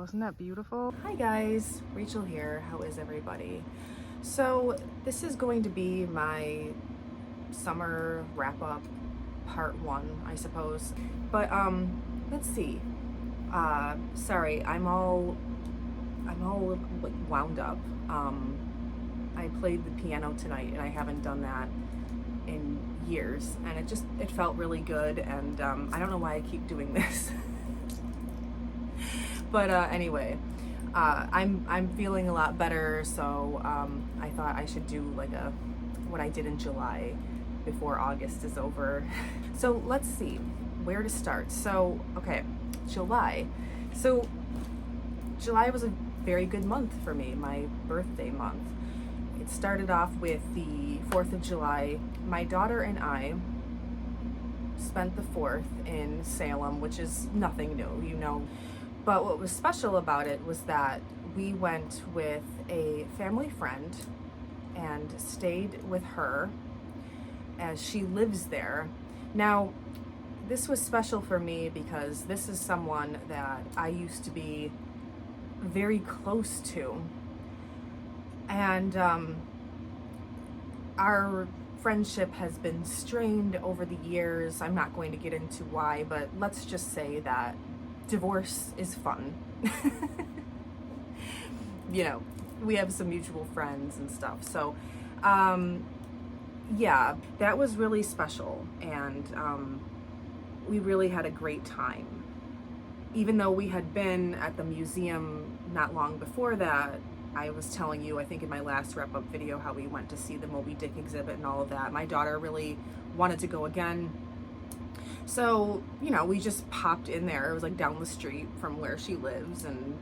isn't that beautiful? Hi guys, Rachel here. How is everybody? So this is going to be my summer wrap up part one, I suppose. But let's see. Sorry, I'm all like wound up. I played the piano tonight and I haven't done that in years, and it felt really good, and I don't know why I keep doing this. But anyway, I'm feeling a lot better, so I thought I should do like what I did in July before August is over. So let's see where to start. So okay, July. So July was a very good month for me, my birthday month. It started off with the 4th of July. My daughter and I spent the 4th in Salem, which is nothing new, you know. But what was special about it was that we went with a family friend and stayed with her as she lives there. Now, this was special for me because this is someone that I used to be very close to. And our friendship has been strained over the years. I'm not going to get into why, but let's just say that divorce is fun. You know, we have some mutual friends and stuff. So, yeah, that was really special. And we really had a great time. Even though we had been at the museum not long before that, I was telling you, I think in my last wrap-up video, how we went to see the Moby Dick exhibit and all of that. My daughter really wanted to go again. So, you know, we just popped in there. It was like down the street from where she lives, and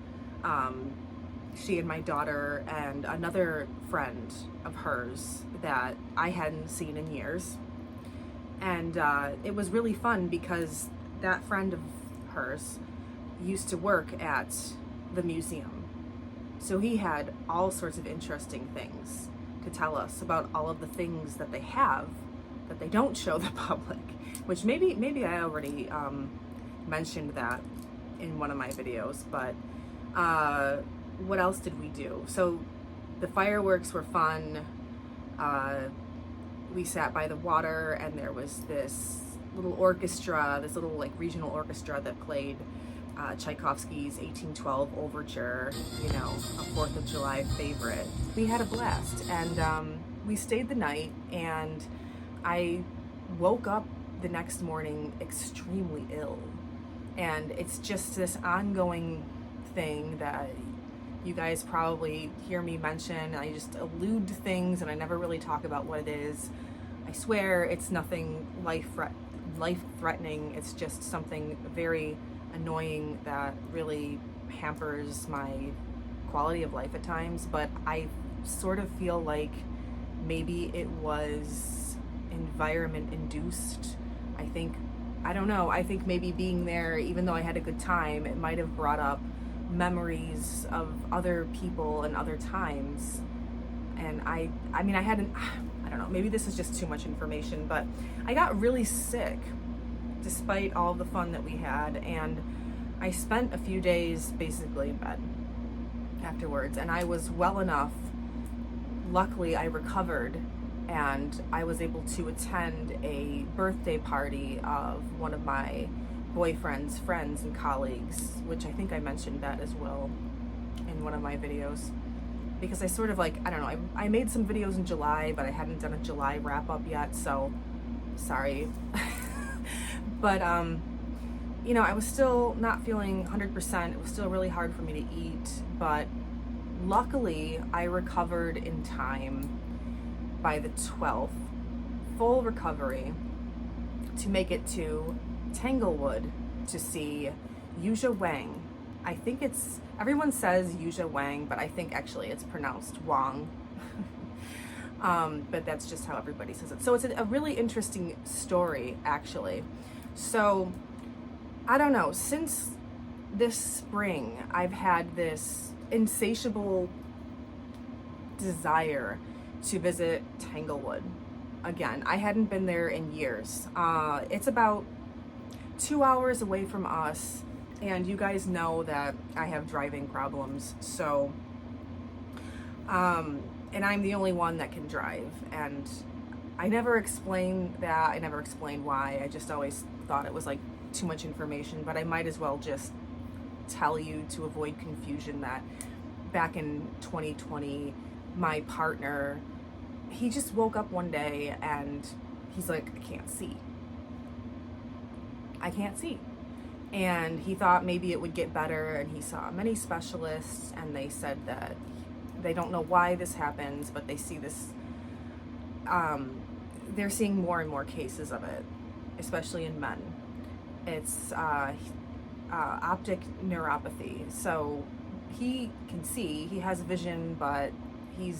she and my daughter and another friend of hers that I hadn't seen in years. And it was really fun because that friend of hers used to work at the museum. So he had all sorts of interesting things to tell us about all of the things that they have that they don't show the public, which maybe I already mentioned that in one of my videos. But what else did we do? So the fireworks were fun. We sat by the water, and there was this little orchestra, this little like regional orchestra that played Tchaikovsky's 1812 Overture, you know, a 4th of July favorite. We had a blast, and we stayed the night, and I woke up the next morning extremely ill. And it's just this ongoing thing that you guys probably hear me mention. I just allude to things and I never really talk about what it is. I swear it's nothing life-threatening. It's just something very annoying that really hampers my quality of life at times. But I sort of feel like maybe it was environment induced. I don't know, I think maybe being there, even though I had a good time, it might have brought up memories of other people and other times. And I don't know, maybe this is just too much information, but I got really sick despite all the fun that we had, and I spent a few days basically in bed afterwards, and I was well enough. Luckily, I recovered, and I was able to attend a birthday party of one of my boyfriend's friends and colleagues, which I think I mentioned that as well in one of my videos. Because I sort of like, I don't know, I made some videos in July, but I hadn't done a July wrap up yet, so sorry. But, you know, I was still not feeling 100%. It was still really hard for me to eat, but luckily I recovered in time by the 12th, full recovery, to make it to Tanglewood to see Yuja Wang. I think everyone says Yuja Wang, but I think actually it's pronounced Wang. But that's just how everybody says it. So it's a really interesting story, actually. So, I don't know, since this spring, I've had this insatiable desire to visit Tanglewood again. I hadn't been there in years. It's about 2 hours away from us, And you guys know that I have driving problems, so and I'm the only one that can drive, and I never explained that. I never explained why. I just always thought it was like too much information, but I might as well just tell you to avoid confusion that back in 2020, my partner, he just woke up one day and he's like, I can't see. I can't see. And he thought maybe it would get better, and he saw many specialists, and they said that they don't know why this happens, but they see this, they're seeing more and more cases of it, especially in men. It's optic neuropathy. So he can see, he has vision, but he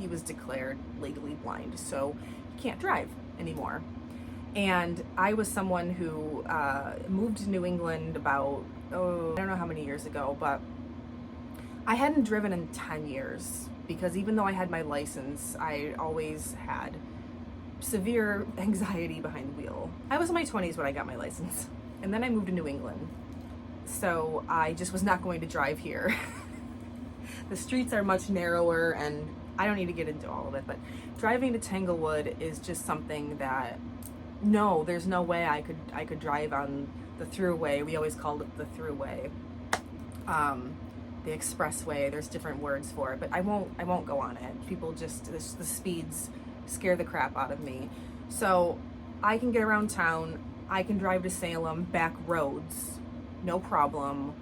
was declared legally blind, so he can't drive anymore. And I was someone who moved to New England about, I don't know how many years ago, but I hadn't driven in 10 years because even though I had my license, I always had severe anxiety behind the wheel. I was in my 20s when I got my license, and then I moved to New England. So I just was not going to drive here. The streets are much narrower, and I don't need to get into all of it, but driving to Tanglewood is just something that, no, there's no way I could drive on the thruway. We always called it the thruway. The expressway, there's different words for it, but I won't go on it. People just, the speeds scare the crap out of me. So I can get around town, I can drive to Salem, back roads, no problem,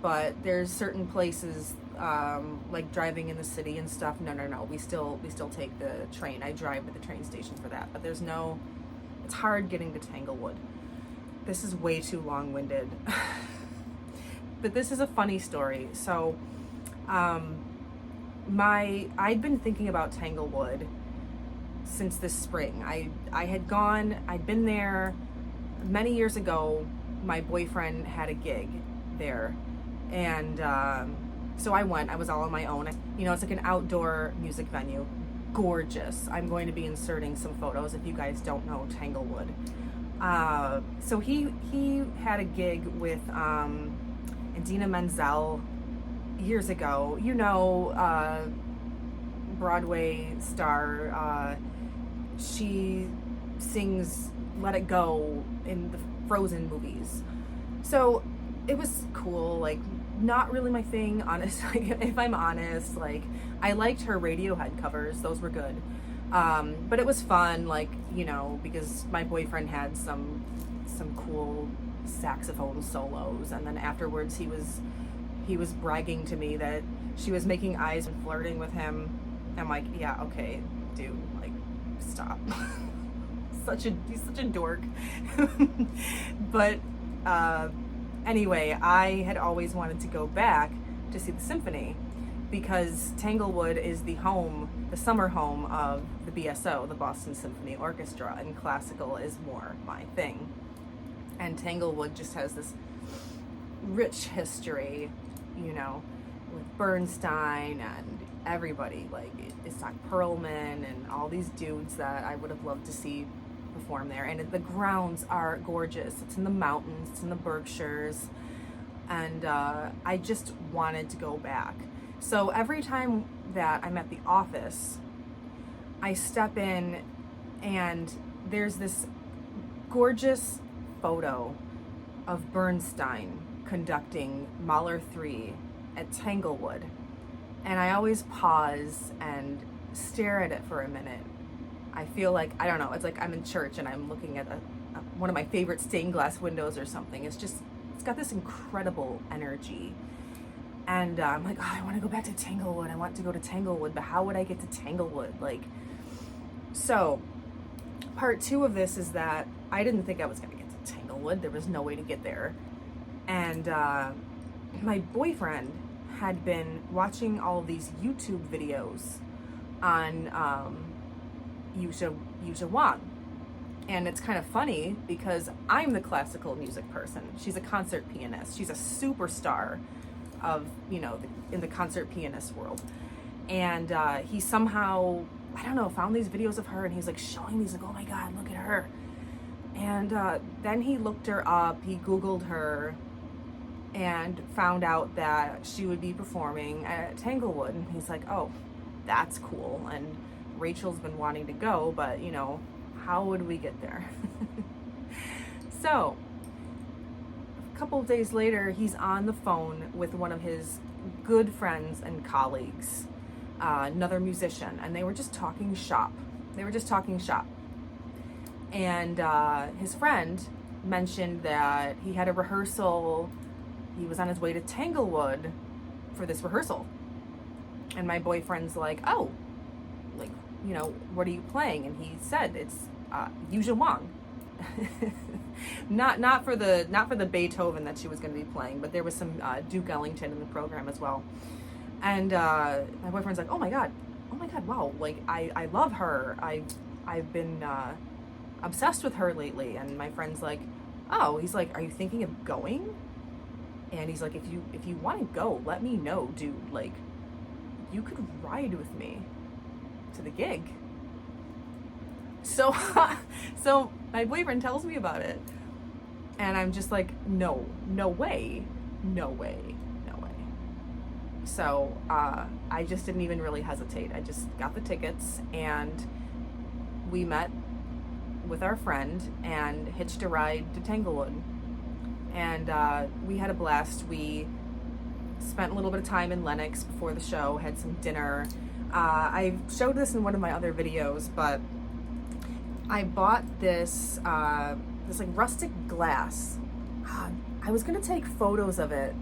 but there's certain places, like driving in the city and stuff, no, we still take the train. I drive to the train station for that, but it's hard getting to Tanglewood. This is way too long-winded. But this is a funny story. So, I'd been thinking about Tanglewood since this spring. I'd been there many years ago. My boyfriend had a gig there, and so I went. I was all on my own. You know, it's like an outdoor music venue. Gorgeous. I'm going to be inserting some photos if you guys don't know Tanglewood. So he had a gig with Idina Menzel years ago. You know, Broadway star. She sings Let It Go in the Frozen movies. So it was cool, like not really my thing, honestly. If I'm honest, like I liked her Radiohead covers, those were good. But it was fun, like, you know, because my boyfriend had some cool saxophone solos, and then afterwards he was bragging to me that she was making eyes and flirting with him. I'm like, yeah, okay, dude, like, stop. He's such a dork. But anyway, I had always wanted to go back to see the symphony because Tanglewood is the summer home of the BSO, the Boston Symphony Orchestra, and classical is more my thing. And Tanglewood just has this rich history, you know, with Bernstein and everybody, like Isaac Perlman and all these dudes that I would have loved to see perform there. And the grounds are gorgeous. It's in the mountains, it's in the Berkshires, and I just wanted to go back. So every time that I'm at the office, I step in and there's this gorgeous photo of Bernstein conducting Mahler 3 at Tanglewood. And I always pause and stare at it for a minute. I feel like, I don't know, it's like I'm in church and I'm looking at one of my favorite stained glass windows or something. It's got this incredible energy. And I'm like, oh, I want to go back to Tanglewood. I want to go to Tanglewood, but how would I get to Tanglewood? Like, so part 2 of this is that I didn't think I was going to get to Tanglewood. There was no way to get there. And my boyfriend had been watching all of these YouTube videos on Yuzha Wang. And it's kind of funny because I'm the classical music person. She's a concert pianist. She's a superstar of, you know, in the concert pianist world. And he somehow, I don't know, found these videos of her and he's like showing me, he's like, oh my God, look at her. And then he looked her up, he Googled her, and found out that she would be performing at Tanglewood. And he's like, oh, that's cool. And Rachel's been wanting to go, but you know, how would we get there? So a couple of days later, he's on the phone with one of his good friends and colleagues, another musician, and they were just talking shop. And his friend mentioned that he had a rehearsal. He was on his way to Tanglewood for this rehearsal. And my boyfriend's like, oh, like, you know, what are you playing? And he said it's Yuja Wang. not for the Beethoven that she was going to be playing, but there was some Duke Ellington in the program as well. And my boyfriend's like, oh my god, wow, like I love her. I've been obsessed with her lately. And my friend's like, oh, he's like, are you thinking of going? And he's like, if you want to go, let me know, dude. Like, you could ride with me to the gig. So so my boyfriend tells me about it, and I'm just like, no way. So I just didn't even really hesitate. I just got the tickets, and we met with our friend and hitched a ride to Tanglewood. And we had a blast. We spent a little bit of time in Lenox before the show, had some dinner. I showed this in one of my other videos, but I bought this like rustic glass. I was gonna take photos of it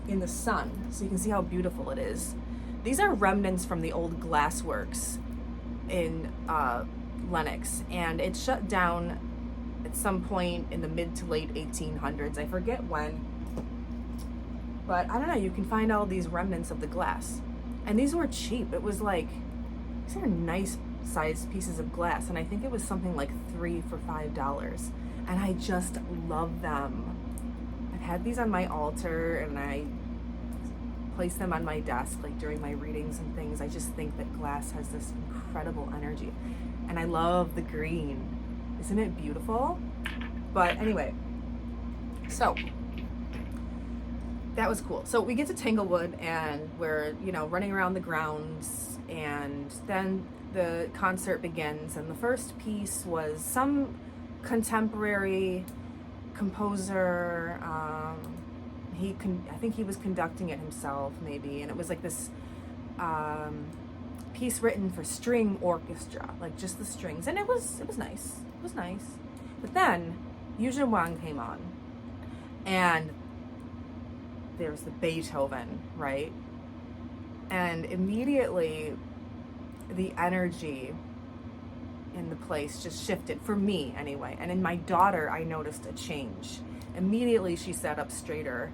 in the sun so you can see how beautiful it is. These are remnants from the old glassworks in Lenox, and it shut down at some point in the mid to late 1800s. I forget when, but I don't know, you can find all these remnants of the glass. And these were cheap. It was like, these are nice sized pieces of glass, and I think it was something like 3 for $5. And I just love them. I've had these on my altar, and I place them on my desk like during my readings and things. I just think that glass has this incredible energy. And I love the green. Isn't it beautiful? But anyway, so that was cool. So we get to Tanglewood, and we're, you know, running around the grounds, and then the concert begins. And the first piece was some contemporary composer. I think he was conducting it himself, maybe, and it was like this piece written for string orchestra, like just the strings, and it was nice. It was nice. But then Yuja Wang came on, and there's the Beethoven, right? And immediately the energy in the place just shifted, for me anyway. And in my daughter, I noticed a change. Immediately she sat up straighter.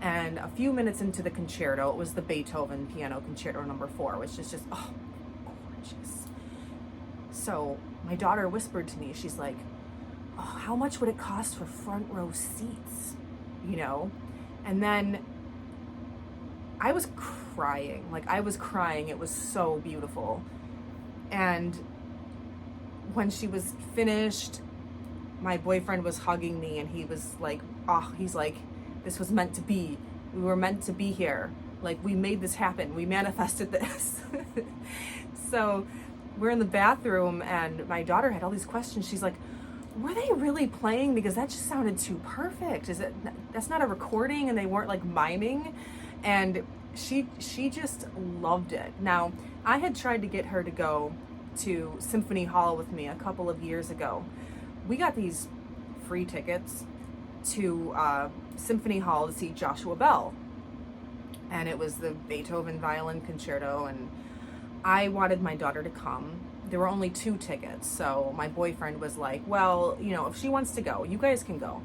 And a few minutes into the concerto, it was the Beethoven Piano Concerto No. 4, which is just, oh, gorgeous. So my daughter whispered to me, she's like, oh, how much would it cost for front row seats? You know? And then I was crying. It was so beautiful. And when she was finished, my boyfriend was hugging me, and he was like, oh, he's like, this was meant to be. We were meant to be here. Like, we made this happen. We manifested this. So we're in the bathroom, and my daughter had all these questions. She's like, were they really playing? Because that just sounded too perfect. That's not a recording, and they weren't like miming? And she just loved it. Now, I had tried to get her to go to Symphony Hall with me a couple of years ago. We got these free tickets to Symphony Hall to see Joshua Bell, and it was the Beethoven Violin Concerto, and I wanted my daughter to come. There were only 2 tickets, so my boyfriend was like, well, you know, if she wants to go, you guys can go.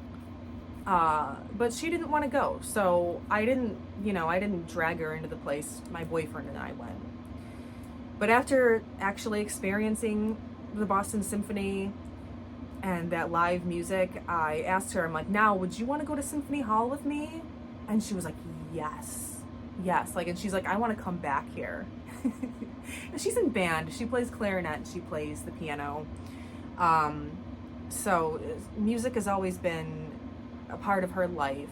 But she didn't want to go, so I didn't drag her into the place. My boyfriend and I went. But after actually experiencing the Boston Symphony and that live music, I asked her, I'm like, now, would you want to go to Symphony Hall with me? And she was like, yes. Like, and she's like, I want to come back here. And she's in band. She plays clarinet. She plays the piano. So music has always been a part of her life.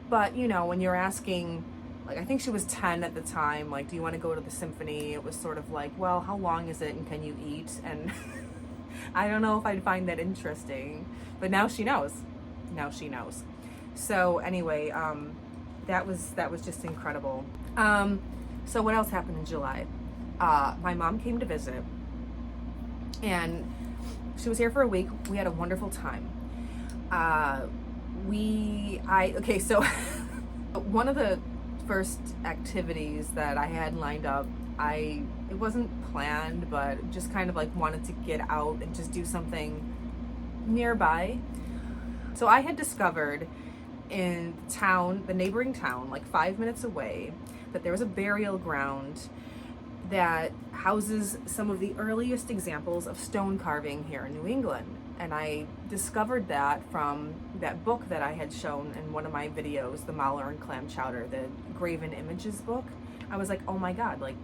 But, you know, when you're asking, like, I think she was 10 at the time, like, do you want to go to the symphony? It was sort of like, well, how long is it and can you eat? And I don't know if I'd find that interesting, but now she knows. Now she knows. So anyway, that was just incredible. So what else happened in July? My mom came to visit, and she was here for a week. We had a wonderful time. Okay, so one of the first activities that I had lined up, it wasn't planned, but just kind of like wanted to get out and just do something nearby. So I had discovered in town, the neighboring town, like 5 minutes away, that there was a burial ground that houses some of the earliest examples of stone carving here in New England. And I discovered that from that book that I had shown in one of my videos, the Mahler and Clam Chowder, the Graven Images book. I was like, oh my God, like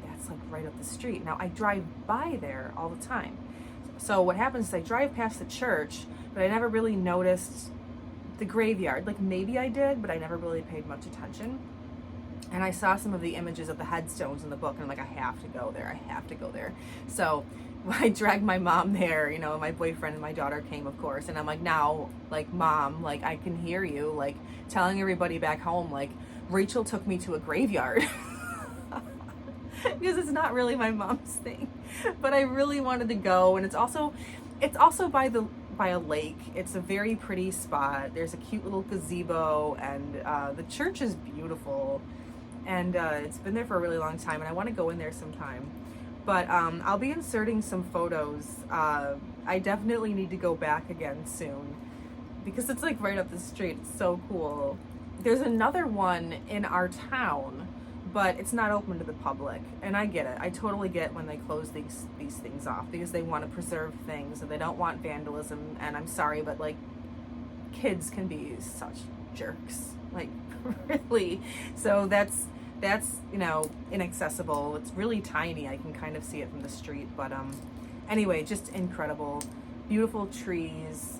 that's like right up the street. Now I drive by there all the time. So what happens is I drive past the church, but I never really noticed the graveyard. Like maybe I did, but I never really paid much attention. And I saw some of the images of the headstones in the book, and I'm like, I have to go there. I have to go there. So I dragged my mom there, you know, my boyfriend and my daughter came, of course. And I'm like, now, like, Mom, like, I can hear you, like, telling everybody back home, like, Rachel took me to a graveyard. Because it's not really my mom's thing. But I really wanted to go. And it's also by a lake. It's a very pretty spot. There's a cute little gazebo, and the church is beautiful. And it's been there for a really long time, and I want to go in there sometime. But I'll be inserting some photos. I definitely need to go back again soon because it's like right up the street. It's so cool. There's another one in our town, but it's not open to the public. And I get it. I totally get when they close these things off because they want to preserve things and they don't want vandalism. And I'm sorry, but like kids can be such jerks. Like really. So that's you know, inaccessible. It's really tiny. I can kind of see it from the street, but anyway, just incredible. Beautiful trees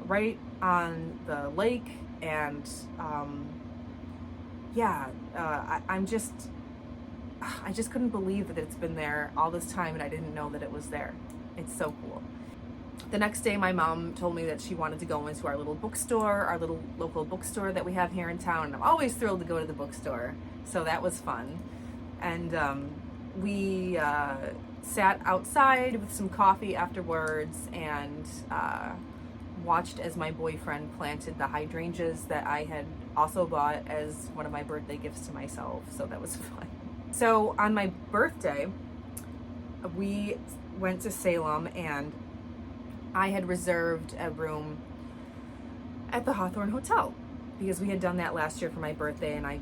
right on the lake, and I just couldn't believe that it's been there all this time and I didn't know that it was there. It's so cool. The next day, my mom told me that she wanted to go into our little bookstore, our little local bookstore that we have here in town. And I'm always thrilled to go to the bookstore. So that was fun. And we sat outside with some coffee afterwards and watched as my boyfriend planted the hydrangeas that I had also bought as one of my birthday gifts to myself. So that was fun. So on my birthday, we went to Salem, and I had reserved a room at the Hawthorne Hotel because we had done that last year for my birthday, and I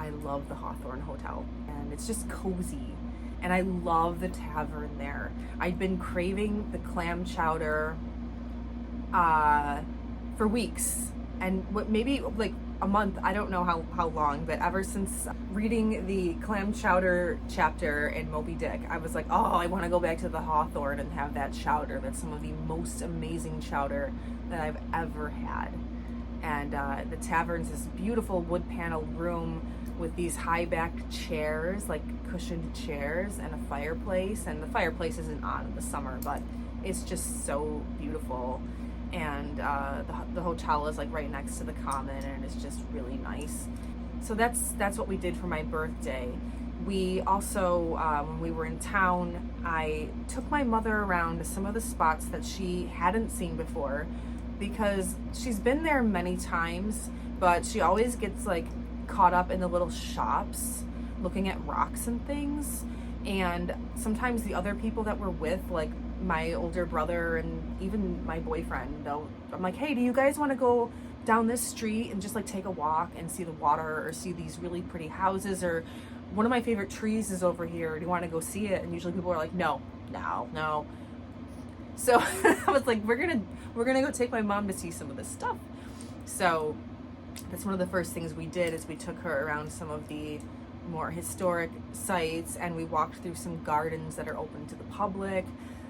love the Hawthorne Hotel, and it's just cozy, and I love the tavern there. I'd been craving the clam chowder for weeks, and maybe like a month, I don't know how long, but ever since reading the clam chowder chapter in Moby Dick, I was like, oh, I want to go back to the Hawthorne and have that chowder. That's some of the most amazing chowder that I've ever had. And the tavern's this beautiful wood paneled room with these high backed chairs, like cushioned chairs, and a fireplace. And the fireplace isn't on in the summer, but it's just so beautiful. And the hotel is like right next to the common, and it's just really nice. So that's what we did for my birthday. We also, when we were in town, I took my mother around to some of the spots that she hadn't seen before, because she's been there many times, but she always gets like caught up in the little shops looking at rocks and things. And sometimes the other people that we're with, like my older brother and even my boyfriend, I'm like, hey, do you guys want to go down this street and just like take a walk and see the water, or see these really pretty houses, or one of my favorite trees is over here, do you want to go see it? And usually people are like, no. So I was like, we're gonna go take my mom to see some of this stuff. So that's one of the first things we did, is we took her around some of the more historic sites, and we walked through some gardens that are open to the public.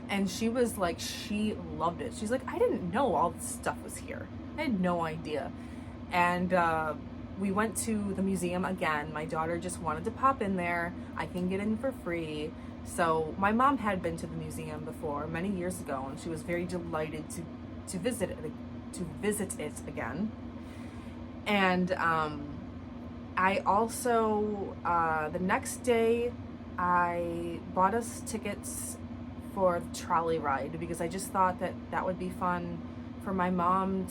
And she was like, she loved it. She's like, I didn't know all this stuff was here. I had no idea. And we went to the museum again. My daughter just wanted to pop in there. I can get in for free. So my mom had been to the museum before many years ago, and she was very delighted to visit it again. And I also the next day I bought us tickets for the trolley ride because I just thought that would be fun for my mom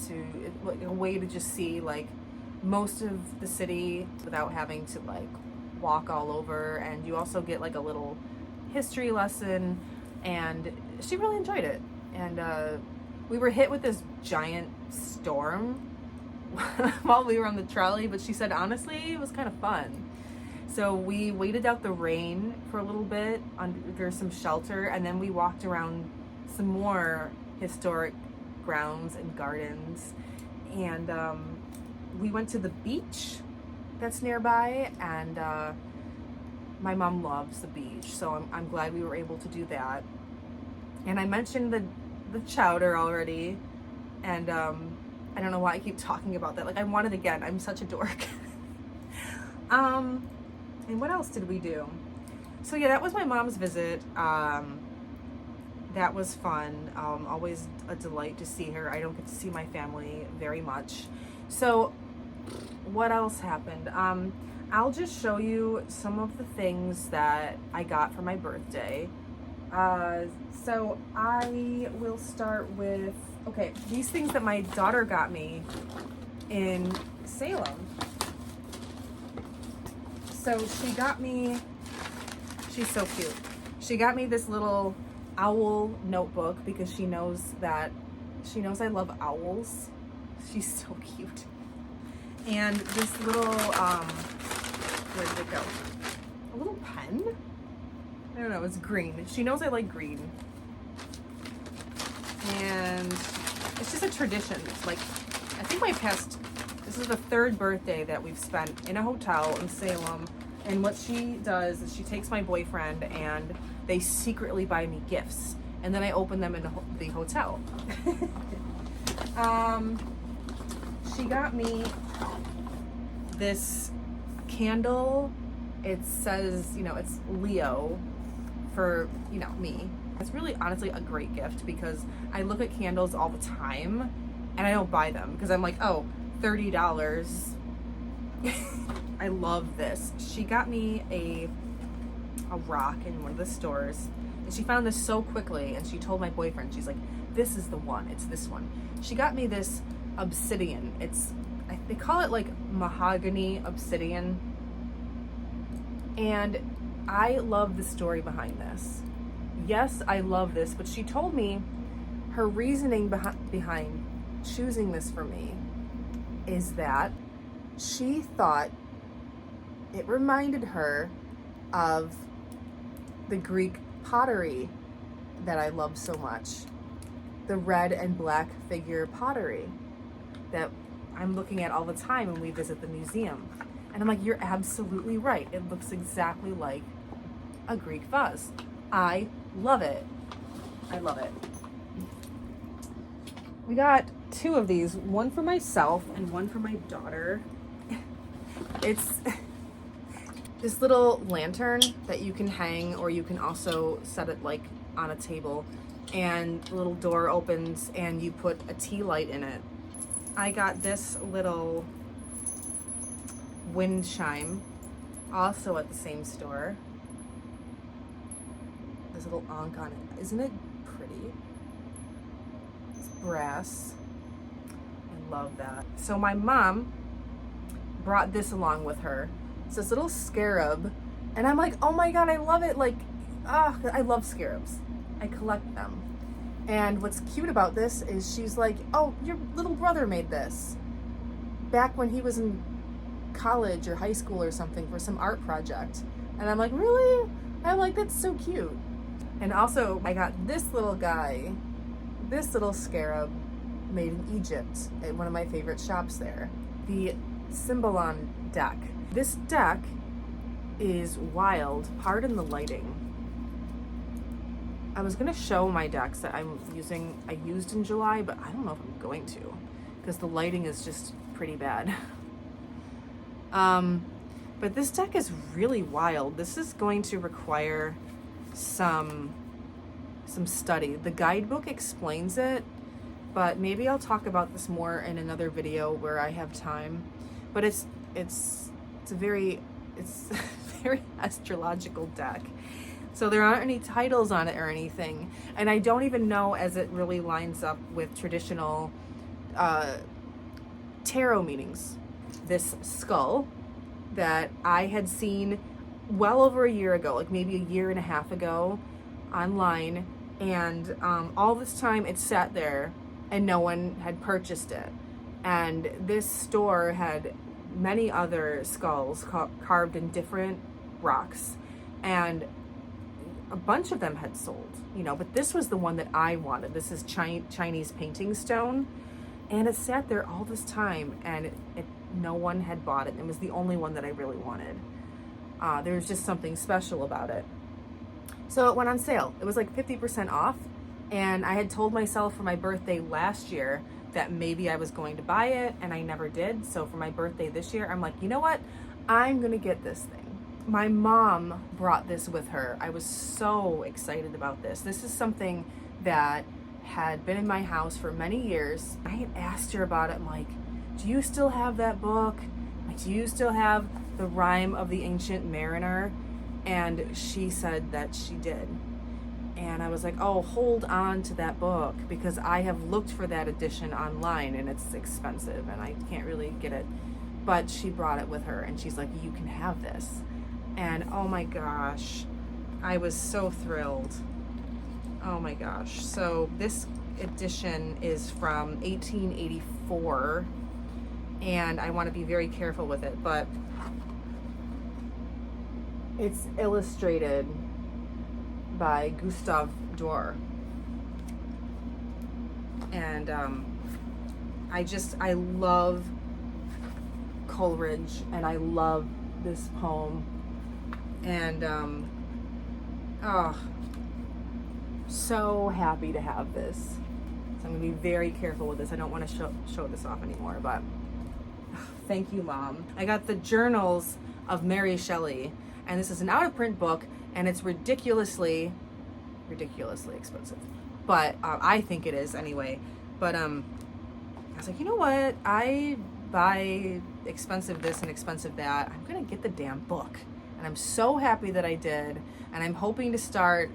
a way to just see like most of the city without having to like walk all over, and you also get like a little history lesson, and she really enjoyed it. And we were hit with this giant storm while we were on the trolley, but she said honestly it was kind of fun. So we waited out the rain for a little bit under some shelter, and then we walked around some more historic grounds and gardens, and we went to the beach that's nearby, and my mom loves the beach, so I'm glad we were able to do that. And I mentioned the chowder already, and I don't know why I keep talking about that. Like, I want it again. I'm such a dork. And what else did we do? So yeah, that was my mom's visit. That was fun. Always a delight to see her. I don't get to see my family very much. So what else happened? I'll just show you some of the things that I got for my birthday. So I will start with, okay, these things that my daughter got me in Salem. So she got me, she's so cute. She got me this little owl notebook because she knows I love owls. She's so cute. And this little, where did it go? A little pen? I don't know, it's green. She knows I like green. And it's just a tradition. It's like, I think this is the third birthday that we've spent in a hotel in Salem. And what she does is she takes my boyfriend and they secretly buy me gifts. And then I open them in the hotel. She got me this candle. It says, it's Leo for, me. It's really honestly a great gift because I look at candles all the time and I don't buy them because I'm like, oh, $30. I love this. She got me a rock in one of the stores, and she found this so quickly, and she told my boyfriend, she's like, this is the one, it's this one. She got me this obsidian. They call it like mahogany obsidian, and I love the story behind this. Yes, I love this, but she told me her reasoning behind choosing this for me is that she thought it reminded her of the Greek pottery that I love so much. The red and black figure pottery that I'm looking at all the time when we visit the museum. And I'm like, you're absolutely right. It looks exactly like a Greek vase. I love it. I love it. We got two of these, one for myself and one for my daughter. It's this little lantern that you can hang, or you can also set it like on a table, and the little door opens and you put a tea light in it. I got this little wind chime also at the same store. This little ankh on it. Isn't it pretty? It's brass. I love that. So my mom brought this along with her. It's this little scarab, and I'm like, oh my god, I love it. Like, I love scarabs. I collect them. And what's cute about this is she's like, oh, your little brother made this back when he was in college or high school or something for some art project. And I'm like, really? I'm like, that's so cute. And also I got this little guy, this little scarab made in Egypt at one of my favorite shops there. The Cymbalon deck. This deck is wild. Pardon the lighting. I was gonna show my decks that I used in July, but I don't know if I'm going to because the lighting is just pretty bad. But this deck is really wild. This is going to require some study. The guidebook explains it, but maybe I'll talk about this more in another video where I have time. But it's a very very astrological deck. So there aren't any titles on it or anything. And I don't even know as it really lines up with traditional tarot meanings. This skull that I had seen well over a year ago, like maybe a year and a half ago online. And all this time it sat there and no one had purchased it. And this store had many other skulls carved in different rocks. And a bunch of them had sold, you know, but this was the one that I wanted. This is Chinese painting stone. And it sat there all this time and no one had bought it. It was the only one that I really wanted. There was just something special about it. So it went on sale. It was like 50% off. And I had told myself for my birthday last year that maybe I was going to buy it, and I never did. So for my birthday this year, I'm like, you know what? I'm gonna get this thing. My mom brought this with her. I was so excited about this. This is something that had been in my house for many years. I had asked her about it. I'm like, do you still have that book? Like, do you still have the Rime of the Ancient Mariner? And she said that she did. And I was like, oh, hold on to that book, because I have looked for that edition online and it's expensive and I can't really get it. But she brought it with her and she's like, you can have this. And oh my gosh, I was so thrilled. Oh my gosh. So this edition is from 1884 and I want to be very careful with it, but it's illustrated by Gustave Doré. And I love Coleridge and I love this poem. And so happy to have this. So I'm gonna be very careful with this. I don't want to show this off anymore, but thank you, Mom. I got the Journals of Mary Shelley, and this is an out-of-print book, and it's ridiculously expensive. But I think it is anyway. But I was like, you know what? I buy expensive this and expensive that. I'm gonna get the damn book. And I'm so happy that I did. And I'm hoping to start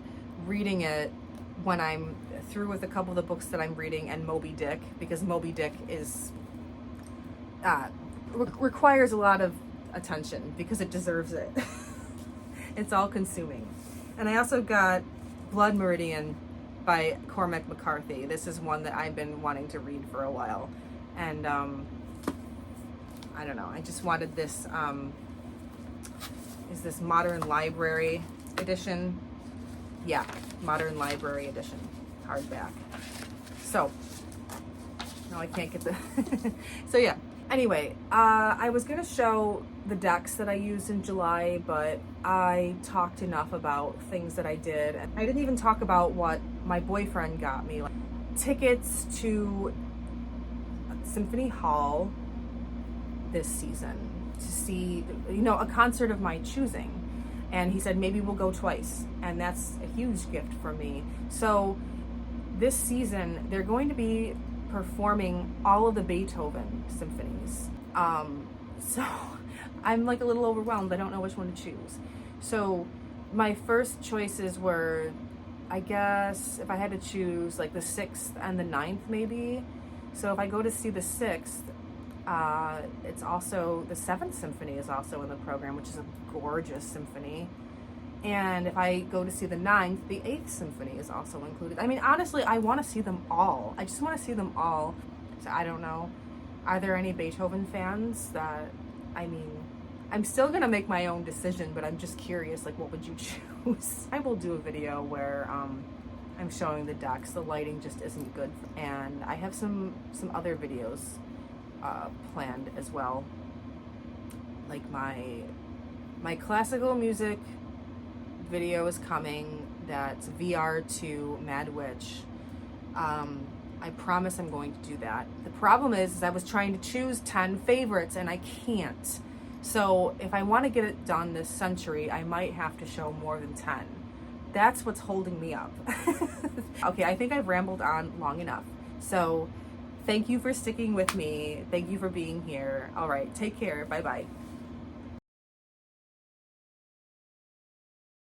reading it when I'm through with a couple of the books that I'm reading and Moby Dick, because Moby Dick is requires a lot of attention because it deserves it. It's all consuming. And I also got Blood Meridian by Cormac McCarthy. This is one that I've been wanting to read for a while. And I don't know, I just wanted this, is this Modern Library edition? Yeah, Modern Library edition, hardback. So, no, I can't get the, so yeah. Anyway, I was gonna show the decks that I used in July, but I talked enough about things that I did. I didn't even talk about what my boyfriend got me. Like, tickets to Symphony Hall this season to see, you know, a concert of my choosing. And he said, maybe we'll go twice. And that's a huge gift for me. So this season, they're going to be performing all of the Beethoven symphonies. So I'm like a little overwhelmed. I don't know which one to choose. So my first choices were, I guess, if I had to choose, like the 6th and the 9th maybe. So if I go to see the 6th, it's also, the 7th Symphony is also in the program, which is a gorgeous symphony. And if I go to see the 9th, the 8th Symphony is also included. I mean, honestly, I want to see them all. I just want to see them all. So I don't know. Are there any Beethoven fans that, I mean, I'm still going to make my own decision, but I'm just curious, like, what would you choose? I will do a video where I'm showing the decks. The lighting just isn't good. And I have some other videos planned as well. Like my classical music video is coming. That's VR to Mad Witch. I promise I'm going to do that. The problem is I was trying to choose 10 favorites and I can't, So if I want to get it done this century, I might have to show more than 10. That's what's holding me up. Okay, I think I've rambled on long enough. So thank you for sticking with me. Thank you for being here. All right, take care. Bye bye.